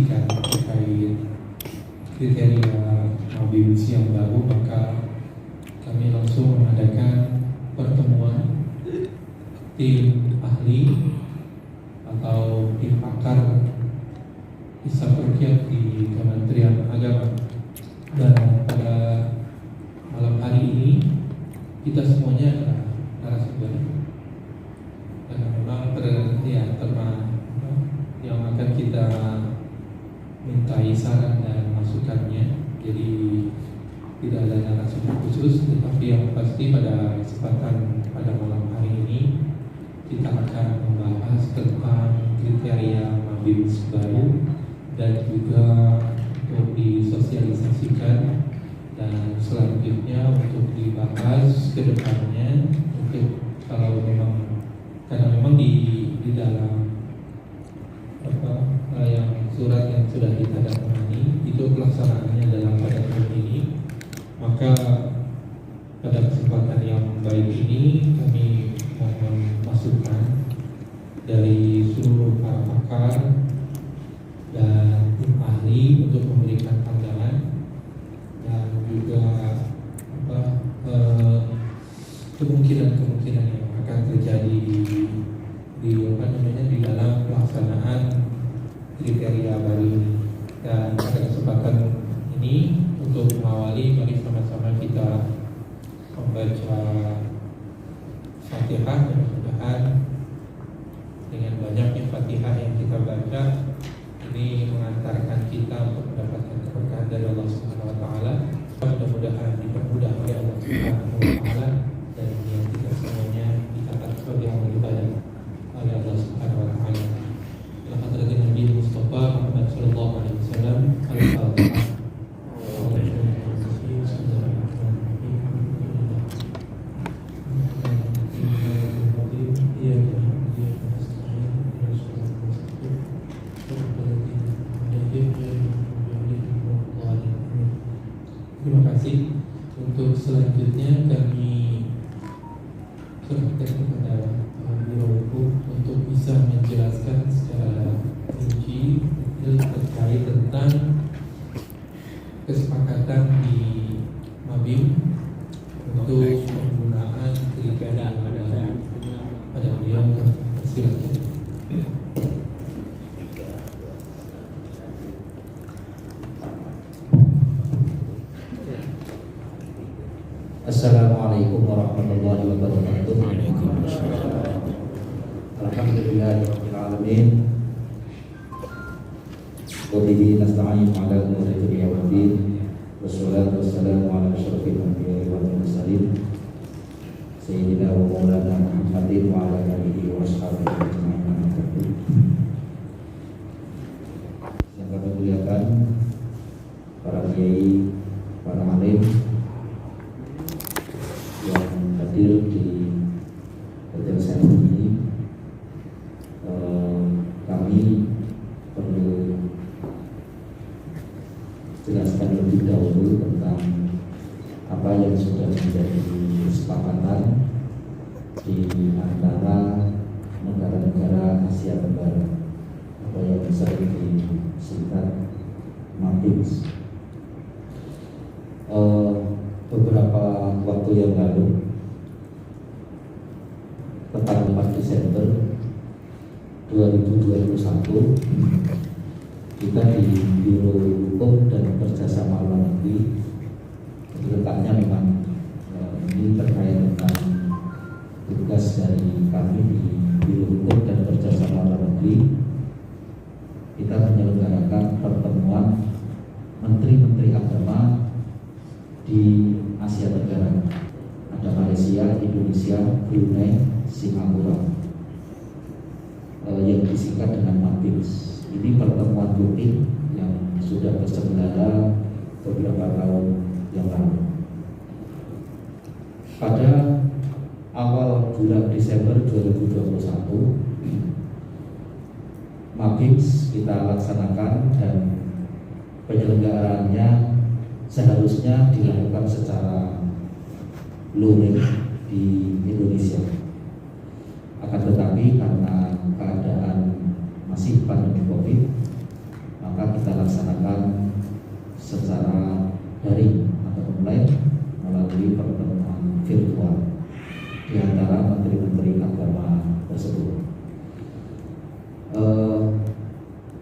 memastikan terkait kriteria Mabibs yang baru, maka kami langsung mengadakan pertemuan tim ahli atau tim pakar hisab ruqyah di Kementerian Agama. Dan pada malam hari ini kita semuanya adalah narasumber, karena memang yang akan kita mintai saran dan masukannya. Jadi tidak ada narasumber khusus, tetapi yang pasti pada kesempatan pada malam hari ini kita akan membahas tentang kriteria Mabibs baru dan juga untuk disosialisasikan, dan selanjutnya untuk dibahas ke depannya untuk kalau memang, karena memang di dalam yang surat yang sudah ditandatangani itu pelaksanaannya dalam pada tahun ini, maka pada kesempatan yang baik ini kami mohon masukan dari seluruh para pakar dan tim ahli untuk memberikan pandangan dan juga kemungkinan-kemungkinan yang akan terjadi di dalam pelaksanaan kriteria baru ini. Dan pada kesempatan ini untuk mengawali, mari sama-sama kita membaca Fatihah. Mudah-mudahan dengan banyaknya Fatihah yang kita baca ini mengantarkan kita untuk mendapatkan keberkahan dari Allah Subhanahu wa taala. Mudah-mudahan dipermudah oleh Allah Subhanahu wa taala, dan yang kita semuanya dicatat sebagai amal ibadah oleh Allah Subhanahu wa taala. Hadratin Nabi Mustafa Muhammad sallallahu alaihi wasallam. Al-Fatihah. Terima kasih. Untuk selanjutnya kami serahkan kepada Biro Hukum untuk bisa menjelaskan secara rinci terkait tentang kesepakatan di Mabim untuk penggunaan kriteria pada beliau. Silakan. Assalamualaikum warahmatullahi wabarakatuh. Alhamdulillahirabbil alamin. Wa bihi nasta'in 'ala umuri dunya waddin. Wassalatu wassalamu 'ala asyrofil anbiya'i wal mursalin sayyidina wa maulana Muhammadin wa 'ala alihi wa ashabihi ajma'in. Yang kami muliakan para kiai, para alim yang hadir di hotel saya ini, kami perlu jelaskan lebih dahulu tentang apa yang sudah menjadi kesepakatan di antara negara-negara Asia Tenggara atau yang sering disingkat Mabibs. Beberapa waktu yang lalu, tanggal 4 Desember 2021, kita di Biro Hukum dan Kerjasama Luar Negeri, letaknya memang ini terkait tentang tugas dari kami di Biro Hukum dan Kerjasama Luar Negeri, kita menyelenggarakan pertemuan Menteri-Menteri Agama di Asia Tenggara. Ada Malaysia, Indonesia, Brunei, Singapura, yang disingkat dengan Mabibs. Ini pertemuan rutin yang sudah terselenggara beberapa tahun yang lalu. Pada awal bulan Desember 2021, Mabibs kita laksanakan dan penyelenggaraannya seharusnya dilakukan secara luring di Indonesia. Akan tetapi karena keadaan masih pandemi COVID, maka dilaksanakan secara daring atau online melalui pertemuan virtual di antara menteri-menteri agama tersebut.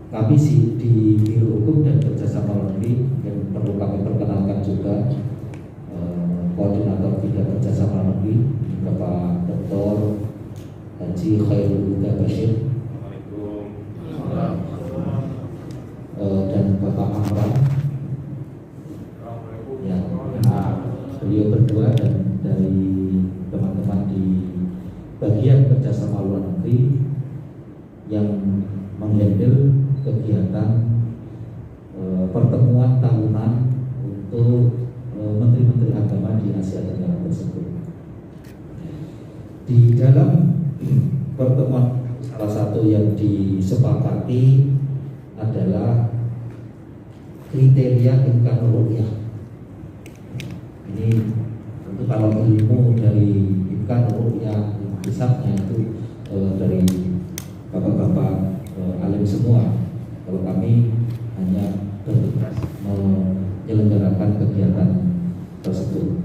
Kami di Biro Hukum dan Kerjasama Luar Negeri yang perlu kami perkenalkan juga Koordinator Bidang Kerjasama Luar Negeri Bapak Dr. Haji Khairul Huda Bashir dan Bapak Amran ya, beliau berdua dan dari teman-teman di bagian kerjasama luar negeri yang menghandle kegiatan pertemuan tahunan untuk menteri-menteri agama di Asia Tenggara tersebut. Di dalam pertemuan salah satu yang disepakati adalah kriteria imkan ru'yah. Ini tentu kalau ilmu dari imkan ru'yah, hisabnya itu dari bapak-bapak alim semua. Kalau kami hanya bertugas menyelenggarakan kegiatan tersebut.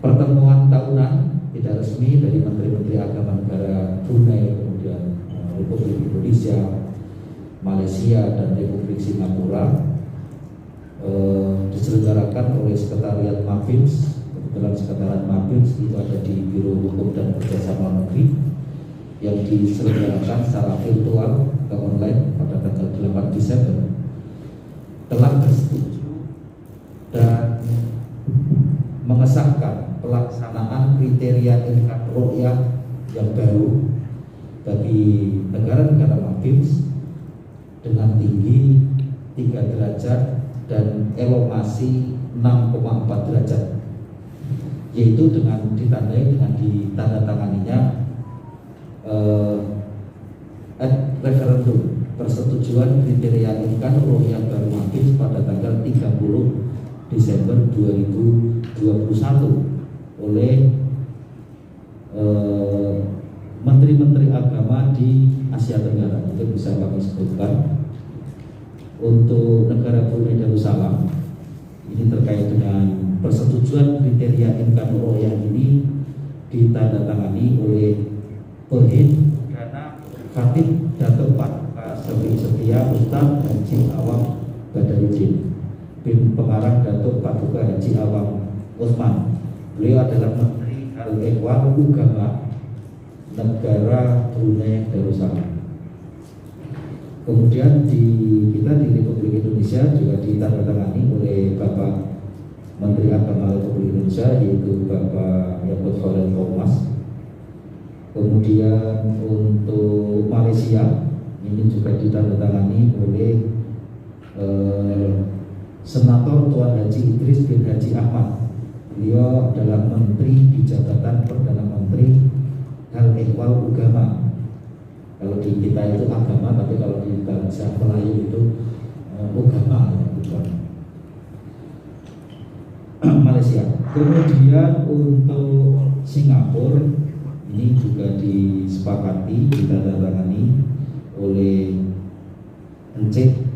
Pertemuan tahunan tidak resmi dari Menteri-Menteri Agama negara Brunei, kemudian Republik Indonesia, Malaysia, dan Republik Singapura diselenggarakan oleh Sekretariat MAPIMS. Kebetulan Sekretariat MAPIMS itu ada di Biro Hukum dan Kerjasama Negeri, yang diselenggarakan secara virtual atau online pada tanggal 8 Desember telah bersetuju dan mengesahkan pelaksanaan kriteria imkan ru'yah yang baru bagi negara-negara MAPIMS dengan tinggi 3 derajat dan elongasi 6,4 derajat, yaitu dengan ditandai dengan ditandatanganinya referendum persetujuan kriteria imkan ru'yah baru MAPIMS pada tanggal 30 Desember 2021 oleh menteri-menteri agama di Asia Tenggara. Mungkin bisa kami sebutkan untuk negara Brunei Darussalam. Ini terkait dengan persetujuan kriteria imkan ru'yah ini ditandatangani oleh Perhin Dana Khatib Datuk Pak Syafi'i Setia Ustaz Haji Awang Badarudin, bin Pengarang Datuk Paduka Haji Awang Utsman. Beliau adalah Menteri Hal-Ehwal Ugama negara Brunei Darussalam. Kemudian kita di Republik Indonesia juga ditandatangani oleh Bapak Menteri Agama Republik Indonesia, yaitu Bapak Yakut Khalil Qomas. Kemudian untuk Malaysia ini juga ditandatangani oleh Senator Tuan Haji Idris bin Haji Ahmad. Beliau adalah Menteri di Jabatan Perdana Menteri Hal-Ehwal Ugama. Kalau di kita itu agama, tapi kalau di bangsa Melayu itu ugama, bukan Malaysia. Kemudian untuk Singapura ini juga disepakati ditandatangani oleh Encik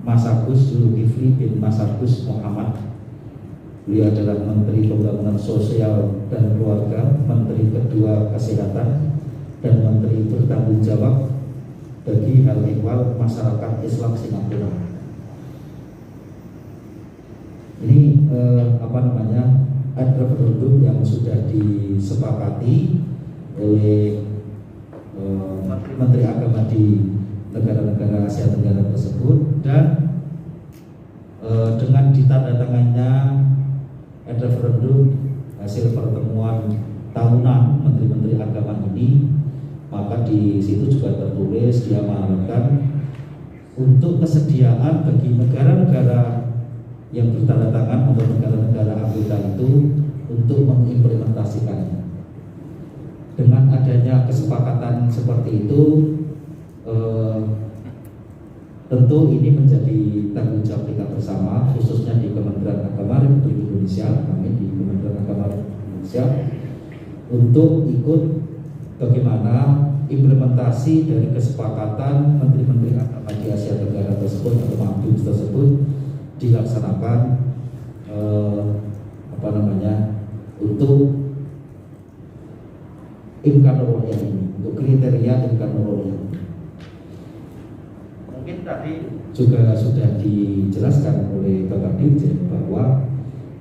Masagus Zulkifli bin Masagus Muhammad. Beliau adalah Menteri Pembangunan Sosial dan Keluarga, Menteri Kedua Kesehatan, dan Menteri Bertanggung Jawab bagi hal ehwal masyarakat Islam Singapura. Ini ad referendum yang sudah disepakati oleh Menteri Agama di negara-negara Asia Tenggara tersebut, dan dengan ditandatangannya ad referendum hasil pertemuan tahunan Menteri-Menteri Agama ini, maka di situ juga tertulis diamanatkan untuk kesediaan bagi negara-negara yang bertanda tangan atau negara-negara anggota itu untuk mengimplementasikannya. Dengan adanya kesepakatan seperti itu, tentu ini menjadi tanggung jawab kita bersama, khususnya di Kementerian Agama Republik Indonesia, kami di Kementerian Agama Republik Indonesia, untuk ikut bagaimana implementasi dari kesepakatan Menteri-Menteri Agama di Asia Tenggara tersebut atau MABIMS tersebut dilaksanakan untuk Imkanul Ru'yah ini, untuk kriteria Imkanul Ru'yah. Mungkin tadi juga sudah dijelaskan oleh Bapak Dirjen bahwa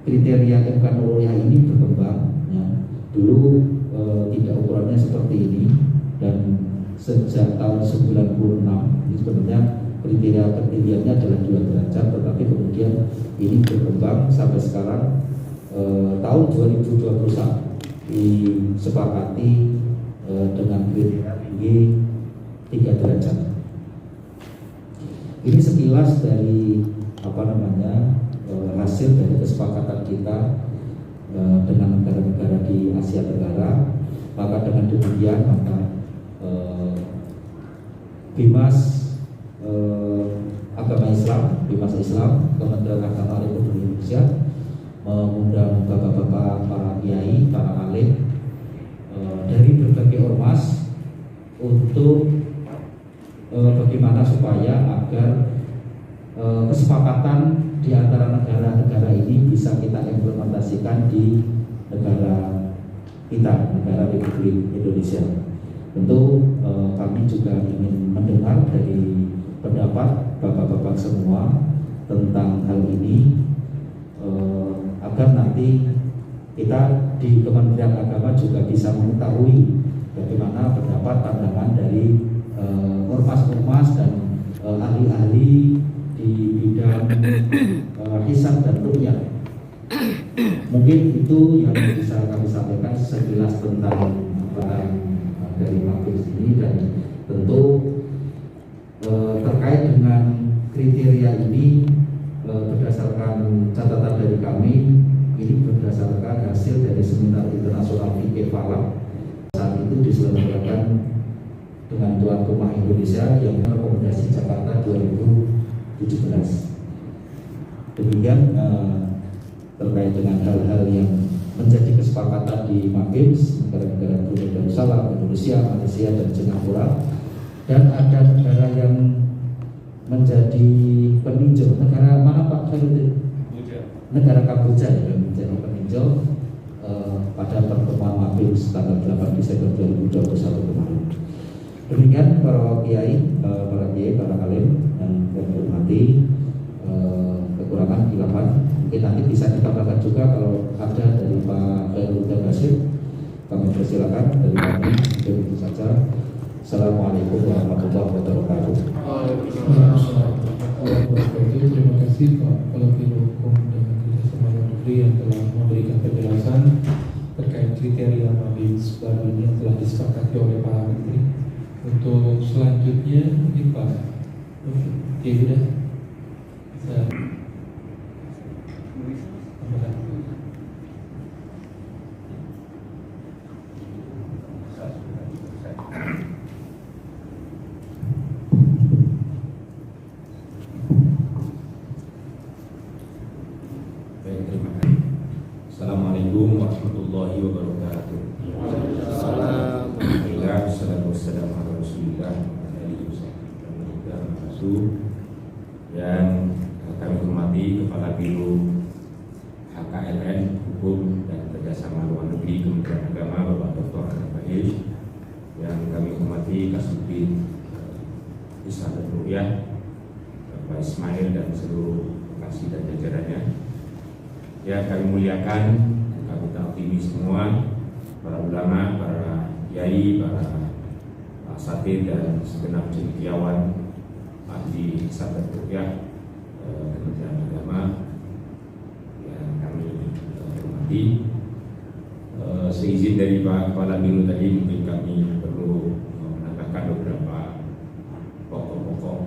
kriteria Imkanul Ru'yah ini berkembang. Ya. Dulu tidak ukurannya seperti ini, dan sejak tahun 96 ini sebenarnya kriterianya adalah 2 derajat, tetapi kemudian ini berkembang sampai sekarang tahun 2021 disepakati dengan kriteria tinggi 3 derajat. Ini sekilas dari hasil dari kesepakatan kita dengan negara-negara di Asia Tenggara. Maka dengan demikian Bimas Agama Islam, Bimas Islam, Kementerian Agama Republik Indonesia mengundang bapak-bapak, para kiai, para alim dari berbagai ormas untuk bagaimana supaya agar kesepakatan di antara negara-negara ini bisa kita implementasikan di negara kita, negara Republik Indonesia. Tentu kami juga ingin mendengar dari pendapat bapak-bapak semua tentang hal ini, agar nanti kita di Kementerian Agama juga bisa mengetahui bagaimana pendapat pandangan dari ormas-ormas dan ahli-ahli di bidang hisab dan ru'yah. Mungkin itu yang bisa kami sampaikan sekilas tentang dari MABIMS ini, dan tentu terkait dengan kriteria ini berdasarkan catatan dari kami, ini berdasarkan hasil dari Seminar Internasional Fikih Falak saat itu diselenggarakan dengan tuan rumah Indonesia yang rekomendasi Jakarta 2017. Demikian terkait dengan hal-hal yang menjadi kesepakatan di MABIMS, negara-negara Brunei Darussalam, Indonesia, Malaysia, dan Singapura. Dan ada negara yang menjadi peninjau. Negara mana Pak Khairudin? Negara Kamboja yang menjadi peninjau pada pertemuan MABIMS tanggal 8 Desember 2021 kemarin. Demikian para kiai, para alim yang kami hormati, kekurangan khilafan mungkin nanti bisa ditambahkan juga kalau ada dari Pak Khairudin Basir. Kami persilakan dari kami. Begitu saja. Assalamualaikum warahmatullahi wabarakatuh. Terima kasih Pak Kepala Biro Hukum dan Kerjasama Luar Negeri yang telah memberikan penjelasan terkait kriteria MABIMS baru ini yang telah disepakati oleh para menteri. Untuk selanjutnya mungkin Pak ya sudah bisa Assalamualaikum warahmatullahi wabarakatuh. Alhamdulillah, wassalatu wassalamu ala Rasulillah yang kami hormati Kepala Biro HKLN Hukum dan Kerjasama Luar Negeri Kementerian Agama Bapak Dr. Anand Baish, yang kami hormati Kasubdit Hisab dan Ru'yah Bapak Ismail dan seluruh lokasi dan jajarannya. Ya, kami muliakan, kami taatimi semua para ulama, para kiai, para asatidz dan segenap cendekiawan ahli hisab dan ru'yah Kementerian Agama yang kami hormati. Seizin dari Pak Kepala Biro tadi, mungkin kami perlu menambahkan beberapa pokok-pokok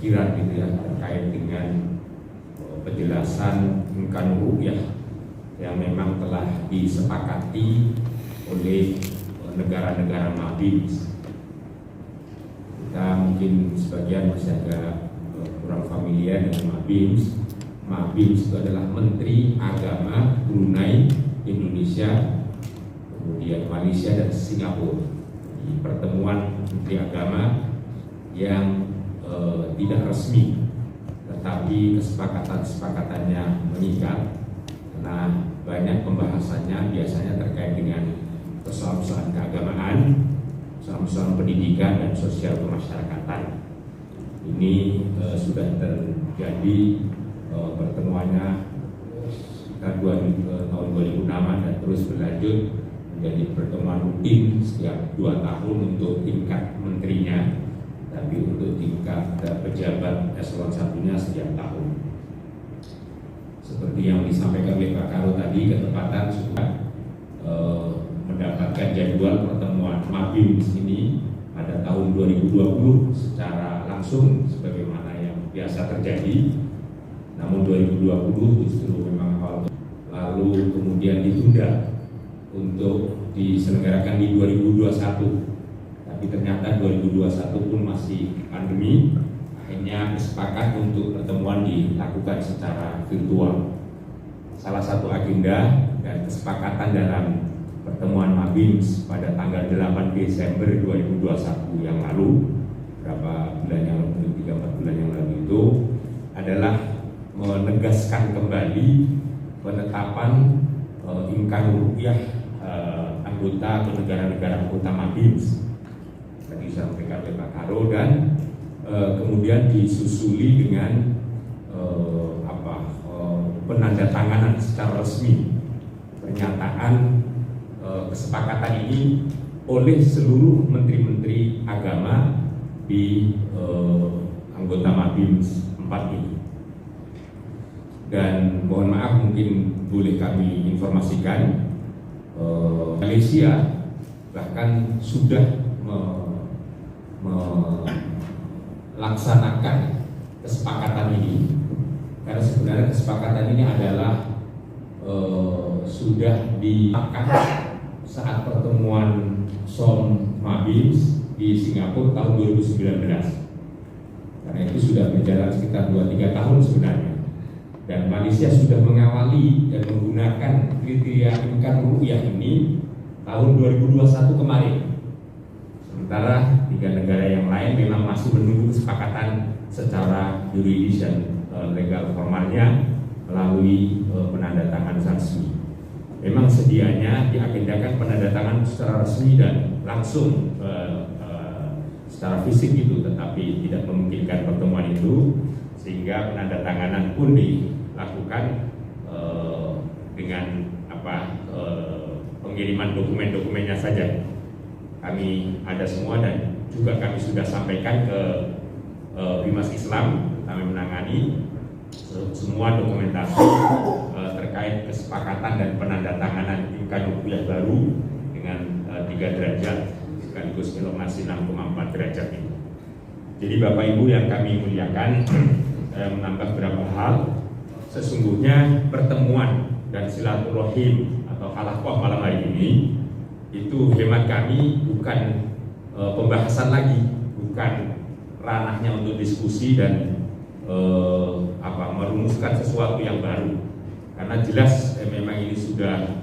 kiraan gitu ya, terkait dengan penjelasan Imkanul Ru'yah yang memang telah disepakati oleh negara-negara MABIMS. Kita mungkin sebagian masih agak kurang familiar dengan MABIMS. MABIMS itu adalah Menteri Agama Brunei, Indonesia, kemudian Malaysia dan Singapura. Di pertemuan Menteri Agama yang tidak resmi, tetapi kesepakatan-kesepakatannya mengikat karena banyak pembahasannya biasanya terkait dengan persoalan-persoalan keagamaan, persoalan pendidikan dan sosial kemasyarakatan. Ini sudah terjadi pertemuannya sekitar tahun 2006 dan terus berlanjut menjadi pertemuan rutin setiap 2 tahun untuk tingkat menterinya, tapi untuk tingkat pejabat eselon 1-nya setiap tahun. Seperti yang disampaikan oleh Pak Karo tadi, ketepatan sudah mendapatkan jadwal pertemuan Mabims ini pada tahun 2020 secara langsung sebagaimana yang biasa terjadi. Namun 2020 justru memang awal, lalu kemudian ditunda untuk diselenggarakan di 2021. Tapi ternyata 2021 pun masih pandemi. Akhirnya sepakat untuk pertemuan dilakukan secara virtual. Salah satu agenda dan kesepakatan dalam pertemuan Mabims pada tanggal 8 Desember 2021 yang lalu, berapa bulan yang lalu, 3-4 bulan yang lalu itu adalah menegaskan kembali penetapan income rupiah anggota atau negara-negara anggota Mabims. Tadi disampaikan oleh Pak Karo dan kemudian disusuli dengan penandatanganan secara resmi pernyataan kesepakatan ini oleh seluruh menteri-menteri agama di anggota Mabims 4 ini. Dan mohon maaf, mungkin boleh kami informasikan Malaysia bahkan sudah melaksanakan kesepakatan ini, karena sebenarnya kesepakatan ini adalah sudah dipakat saat pertemuan SOM Mabims di Singapura tahun 2019. Karena itu sudah berjalan sekitar 2-3 tahun sebenarnya. Dan Malaysia sudah mengawali dan menggunakan kriteria income rupiah ini tahun 2021 kemarin. Sementara 3 negara yang lain memang masih menunggu kesepakatan secara yuridis dan legal formalnya melalui penandatanganan resmi. Memang sedianya diagendakan penandatangan secara resmi dan langsung secara fisik itu, tetapi tidak memungkinkan pertemuan itu, sehingga penandatanganan pun dilakukan dengan pengiriman dokumen-dokumennya saja. Kami ada semua dan juga kami sudah sampaikan ke Bimas Islam, kami menangani semua dokumentasi terkait kesepakatan dan penandatanganan income rupiah baru dengan 3 derajat sekaligus elongasi 6,4 derajat ini. Jadi Bapak Ibu yang kami muliakan, menambah beberapa hal. Sesungguhnya pertemuan dan silaturahim atau halaqah malam hari ini itu hemat kami bukan pembahasan lagi, bukan ranahnya untuk diskusi dan merumuskan sesuatu yang baru. Karena jelas memang ini sudah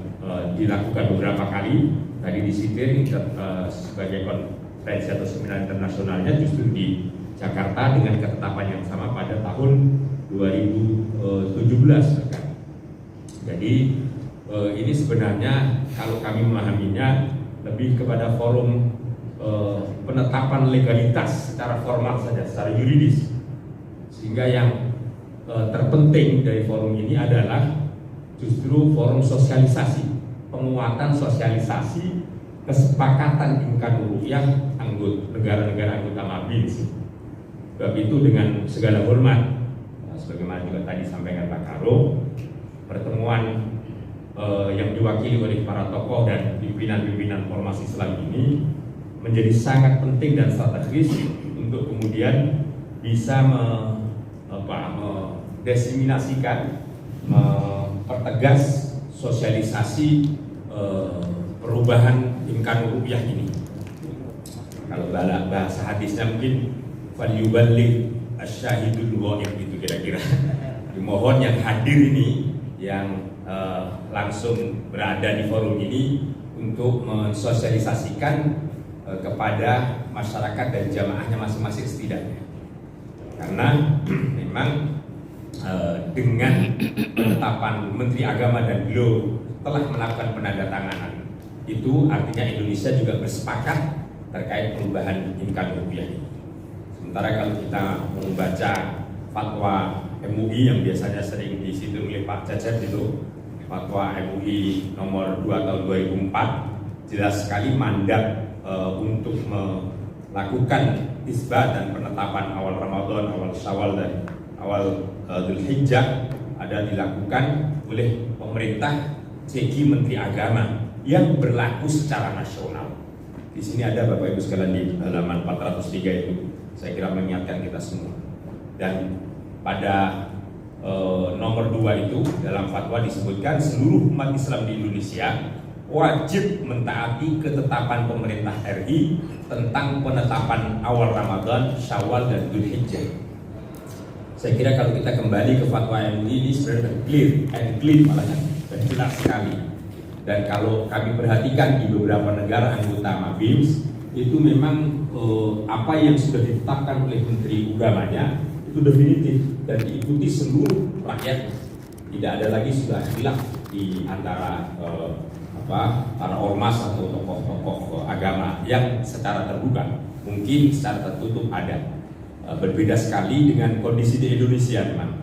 dilakukan beberapa kali. Tadi disitir sebagai konferensi atau seminar internasionalnya justru di Jakarta dengan ketetapan yang sama pada tahun 2017 kan. Jadi ini sebenarnya kalau kami memahaminya lebih kepada forum penetapan legalitas secara formal saja, secara yuridis. Sehingga yang terpenting dari forum ini adalah justru forum sosialisasi, penguatan sosialisasi kesepakatan income rupiah negara-negara anggota Mabims. Sebab itu dengan segala hormat, sebagaimana juga tadi sampaikan Pak Karo, pertemuan yang diwakili oleh para tokoh dan pimpinan-pimpinan formasi Islam ini menjadi sangat penting dan strategis untuk kemudian bisa mendesimasikan, mempertegas sosialisasi perubahan income rupiah ini. Kalau bahasa hadisnya mungkin falyuballigh asyahidul ghaib, gitu kira-kira. Dimohon yang hadir ini, yang langsung berada di forum ini untuk mensosialisasikan kepada masyarakat dan jamaahnya masing-masing setidaknya. karena memang dengan penetapan Menteri Agama dan beliau telah melakukan penandatanganan, itu artinya Indonesia juga bersepakat terkait perubahan imkan rupiah ini. Sementara kalau kita membaca fatwa MUI yang biasanya sering disitu oleh Pak Cecep, itu fatwa MUI nomor 2 tahun 2004, jelas sekali mandat untuk melakukan isbat dan penetapan awal Ramadan, awal Syawal dan awal Dzulhijjah ada dilakukan oleh pemerintah segi Menteri Agama yang berlaku secara nasional. Di sini ada Bapak Ibu sekalian di halaman 403 itu, saya kira mengingatkan kita semua. Dan pada nomor 2 itu dalam fatwa disebutkan seluruh umat Islam di Indonesia wajib mentaati ketetapan pemerintah RI tentang penetapan awal Ramadan, Syawal dan Dzulhijjah. Saya kira kalau kita kembali ke fatwa MUI ini sudah clear malah dan jelas sekali. Dan kalau kami perhatikan di beberapa negara anggota MABIMS itu memang apa yang sudah ditetapkan oleh Menteri Agamanya itu definitif dan diikuti seluruh rakyat. Tidak ada lagi sudah khilaf di antara para ormas atau tokoh-tokoh agama yang secara terbuka. Mungkin secara tertutup ada. Berbeda sekali dengan kondisi di Indonesia memang.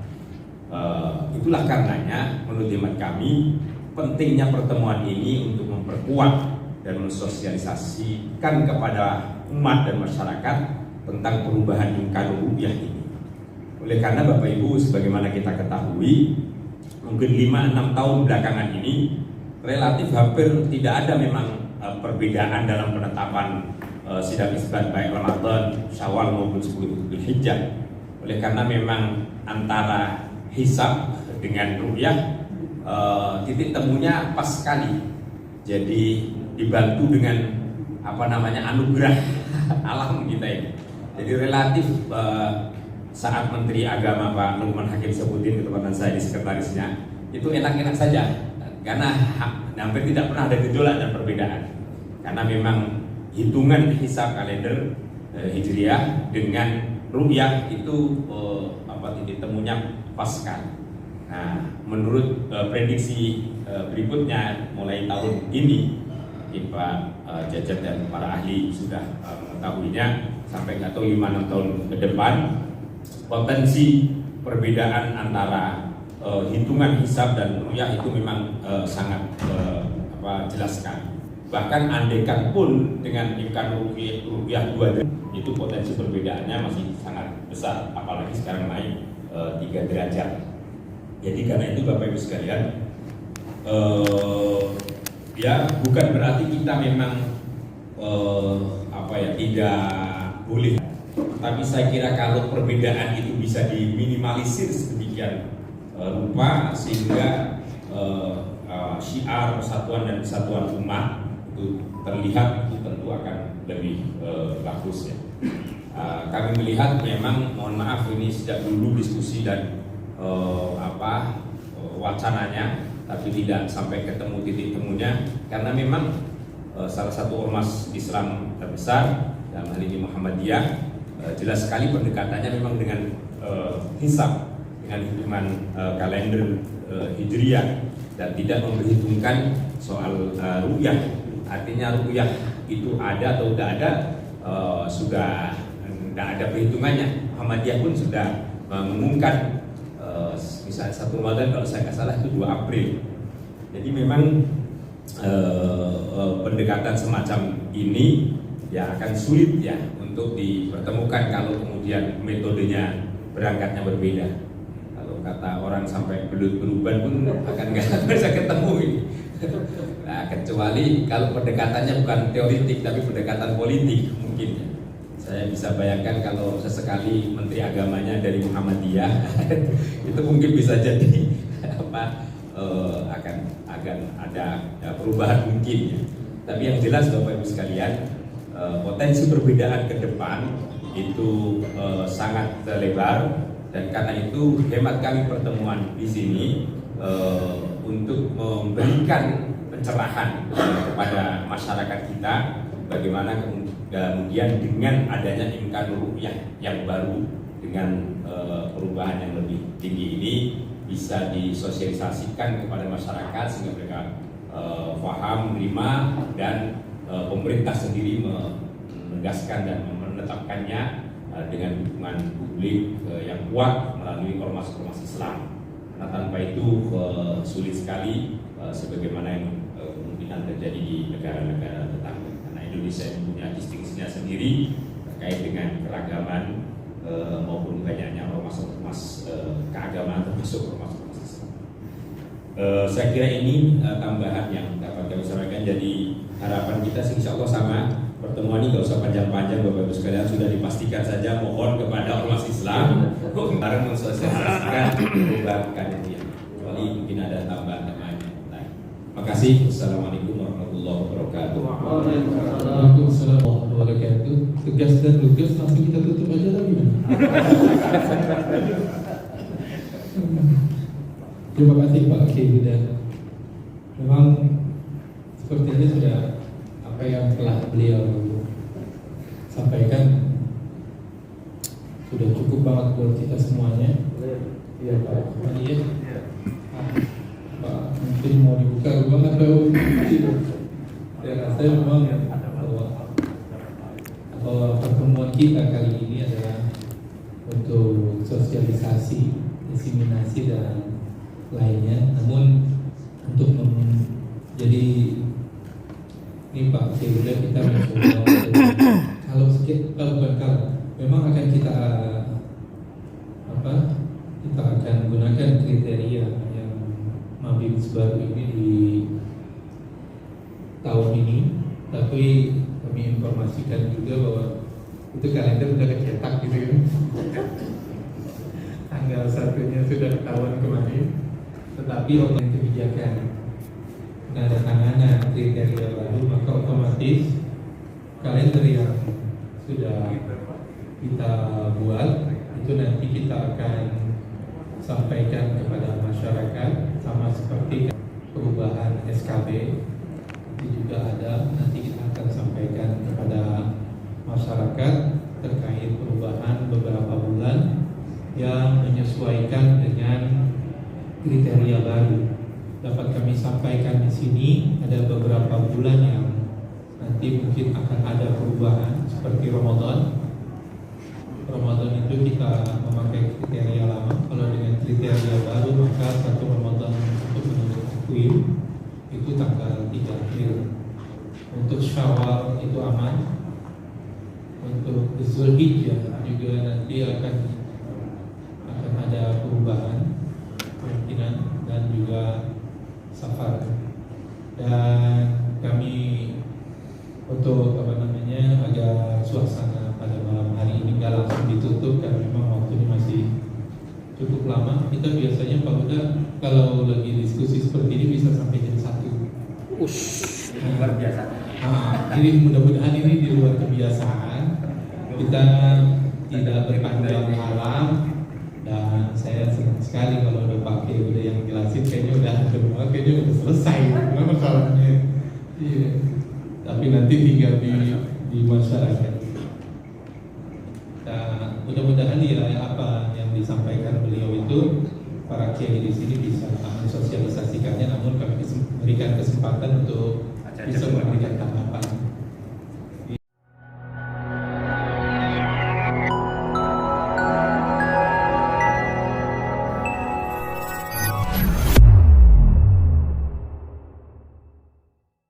Itulah karenanya menurut hemat kami pentingnya pertemuan ini untuk memperkuat dan mensosialisasikan kepada umat dan masyarakat tentang perubahan imkan rupiah ini. Oleh karena Bapak Ibu, sebagaimana kita ketahui, mungkin 5-6 tahun belakangan ini relatif hampir tidak ada memang perbedaan dalam penetapan sidang isbat baik Ramadan, Syawal maupun 10 Dzulhijjah. Oleh karena memang antara hisab dengan ru'yah titik temunya pas sekali. Jadi dibantu dengan anugerah alam kita ini. Jadi relatif saat Menteri Agama Pak Lukman Hakim sebutin ketepatan saya di sekretarisnya itu enak-enak saja karena hampir tidak pernah ada gejolak dan perbedaan. Karena memang hitungan hisab kalender Hijriah dengan ru'yah itu titik temunya pas sekali. Nah, menurut prediksi berikutnya mulai tahun ini, Pak Cecep dan para ahli sudah mengetahuinya sampai nggak tahu 5-6 tahun ke depan, potensi perbedaan antara hitungan hisab dan ru'yah itu memang sangat jelas sekali. Bahkan andaikan pun dengan imkan ru'yah 2 itu potensi perbedaannya masih sangat besar, apalagi sekarang naik 3 derajat. Jadi karena itu Bapak Ibu sekalian, ya bukan berarti kita memang tidak boleh, tapi saya kira kalau perbedaan itu bisa diminimalisir sedemikian rupa sehingga syiar persatuan dan kesatuan umat itu terlihat, itu tentu akan lebih bagus ya. Kami melihat memang, mohon maaf ini sejak dulu diskusi dan wacananya, tapi tidak sampai ketemu titik temunya karena memang salah satu ormas Islam terbesar dalam hal ini Muhammadiyah jelas sekali pendekatannya memang dengan hisab, dengan hitungan kalender Hijriah dan tidak memperhitungkan soal ru'yah. Artinya ru'yah itu ada atau tidak ada sudah tidak ada perhitungannya. Muhammadiyah pun sudah mengumumkan misalnya 1 Ramadan kalau saya nggak salah itu 2 April. Jadi memang pendekatan semacam ini ya akan sulit ya untuk dipertemukan kalau kemudian metodenya berangkatnya berbeda. Kalau kata orang sampai belut beruban pun akan nggak bisa ketemu ini. Nah, kecuali kalau pendekatannya bukan teoritik tapi pendekatan politik mungkin. Saya bisa bayangkan kalau sesekali Menteri Agamanya dari Muhammadiyah itu mungkin bisa jadi akan ada perubahan mungkin ya. Tapi yang jelas Bapak Ibu sekalian, potensi perbedaan ke depan itu sangat lebar dan karena itu hemat kami pertemuan di sini untuk memberikan pencerahan kepada masyarakat kita bagaimana kemudian dengan adanya imkan ru'yah yang baru dengan perubahan yang lebih tinggi ini bisa disosialisasikan kepada masyarakat sehingga mereka paham, menerima, dan pemerintah sendiri menegaskan dan menetapkannya dengan dukungan publik yang kuat melalui ormas-ormas Islam. Karena tanpa itu sulit sekali sebagaimana yang kemungkinan terjadi di negara-negara tetangga. Karena Indonesia punya distingsinya sendiri terkait dengan keragaman maupun banyaknya ormas-ormas keagamaan termasuk ormas-ormas Islam. Saya kira ini tambahan yang dapat kami sampaikan. Jadi harapan kita insya Allah sama. Pertemuan ini gak usah panjang-panjang, Bapak Ibu sekalian, sudah dipastikan saja mohon kepada ormas Islam bareng mensosialisasikan perubahan ini. Kecuali mungkin ada tambahan-tambahan. Terima kasih. Wassalamualaikum warahmatullahi wabarakatuh. Waalaikumsalam warahmatullahi wabarakatuh. Tegas dan lugas, langsung kita tutup aja lagi. Terima kasih Pak Kiai. Dan memang sepertinya sudah apa yang telah beliau sampaikan sudah cukup banget buat kita semuanya. Iya Pak. Iya. Pak, mungkin mau dibuka ruang atau saya rasa memang bahwa pertemuan kita kali ini adalah untuk sosialisasi, diseminasi dan lainnya. Namun untuk jadi ini Pak, sudah kita mencoba kalau memang akan kita akan gunakan kriteria yang Mabim baru ini di tahun ini, tapi kami informasikan juga bahwa itu kalender sudah kecetak gitu kan. Tanggal 1-nya sudah ketahuan kemarin, tetapi oleh kebijakan penandatanganan kriteria baru, maka otomatis kalender yang sudah kita buat itu nanti kita akan sampaikan kepada masyarakat, sama seperti perubahan SKB itu juga ada, nanti kita akan sampaikan kepada masyarakat terkait perubahan beberapa bulan yang menyesuaikan dengan kriteria baru. Dapat kami sampaikan di sini ada beberapa bulan yang nanti mungkin akan ada perubahan seperti Ramadan. Ramadan itu kita memakai kriteria lama. Kalau dengan kriteria baru maka 1 Ramadan untuk menurut Takwim itu tanggal 3 April. Untuk Syawal itu aman. Untuk Zulhijjah juga nanti akan ada perubahan kemungkinan, dan juga Safar. Dan kami untuk agar suasana pada malam hari ini nggak langsung ditutup karena memang waktunya masih cukup lama. Kita biasanya kalau lagi diskusi seperti ini bisa sampai jam 1. Luar biasa. Jadi mudah-mudahan ini di luar kebiasaan. Kita tidak berpanjang malam, dan saya senang sekali kalau udah pakai udah yang jelasin kayaknya udah selesai masalahnya. Iya. Tapi nanti tinggal di masyarakat. Nah, mudah-mudahan ya apa yang disampaikan beliau itu para kiai di sini bisa mensosialisasikannya. Namun kami berikan kesempatan untuk